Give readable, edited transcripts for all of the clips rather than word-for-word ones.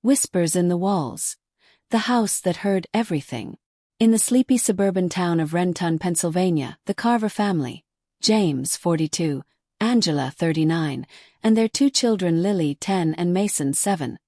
Whispers in the walls. The house that heard everything. In the sleepy suburban town of Renton, Pennsylvania, the Carver family, James, 42, Angela, 39, and their two children Lily, 10, and Mason, 7,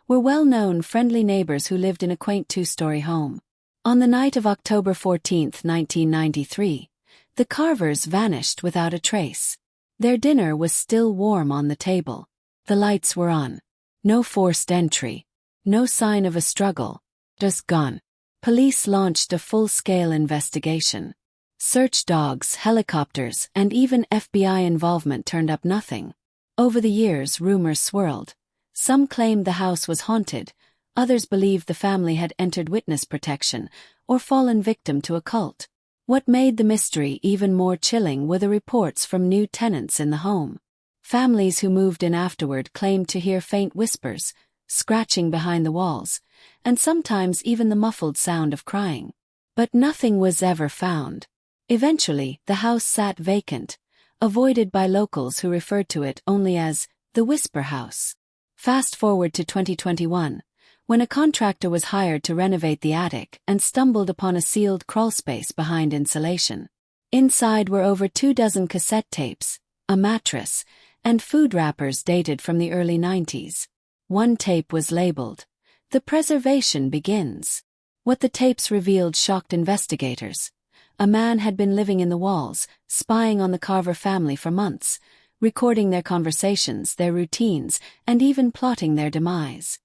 were well-known friendly neighbors who lived in a quaint two-story home. On the night of October 14, 1993, the Carvers vanished without a trace. Their dinner was still warm on the table. The lights were on. No forced entry. No sign of a struggle. Just gone. Police launched a full-scale investigation. Search dogs, helicopters, and even FBI involvement turned up nothing. Over the years, rumors swirled. Some claimed the house was haunted. Others believed the family had entered witness protection or fallen victim to a cult. What made the mystery even more chilling were the reports from new tenants in the home. Families who moved in afterward claimed to hear faint whispers, scratching behind the walls, and sometimes even the muffled sound of crying. But nothing was ever found. Eventually, the house sat vacant, avoided by locals who referred to it only as the Whisper House. Fast forward to 2021, when a contractor was hired to renovate the attic and stumbled upon a sealed crawlspace behind insulation. Inside were over 24 cassette tapes, a mattress, and food wrappers dated from the early 90s. One tape was labeled, "The Preservation Begins." What the tapes revealed shocked investigators. A man had been living in the walls, spying on the Carver family for months, recording their conversations, their routines, and even plotting their demise.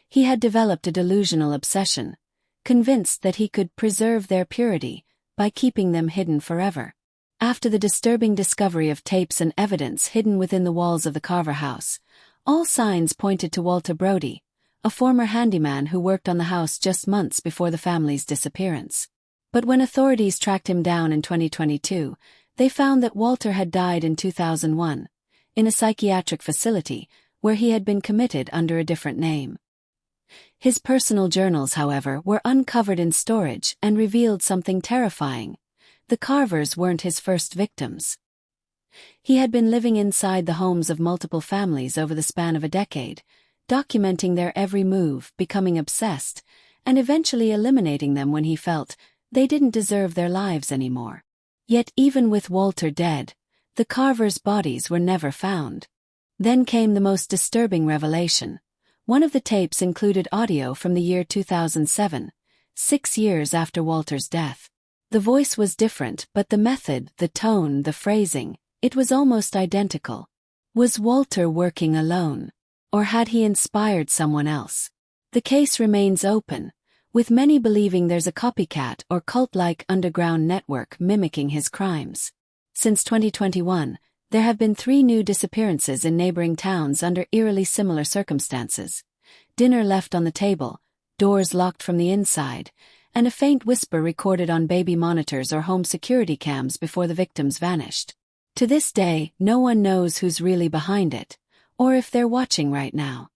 He had developed a delusional obsession, convinced that he could preserve their purity by keeping them hidden forever. After the disturbing discovery of tapes and evidence hidden within the walls of the Carver house, all signs pointed to Walter Brody, a former handyman who worked on the house just months before the family's disappearance. But when authorities tracked him down in 2022, they found that Walter had died in 2001, in a psychiatric facility where he had been committed under a different name. His personal journals, however, were uncovered in storage and revealed something terrifying. The Carvers weren't his first victims. He had been living inside the homes of multiple families over the span of a decade, documenting their every move, becoming obsessed, and eventually eliminating them when he felt they didn't deserve their lives anymore. Yet even with Walter dead, the Carvers' bodies were never found. Then came the most disturbing revelation. One of the tapes included audio from the year 2007, 6 years after Walter's death. The voice was different, but the method, the tone, the phrasing, it was almost identical. Was Walter working alone? Or had he inspired someone else? The case remains open, with many believing there's a copycat or cult-like underground network mimicking his crimes. Since 2021, there have been 3 new disappearances in neighboring towns under eerily similar circumstances. Dinner left on the table, doors locked from the inside, and a faint whisper recorded on baby monitors or home security cams before the victims vanished. To this day, no one knows who's really behind it, or if they're watching right now.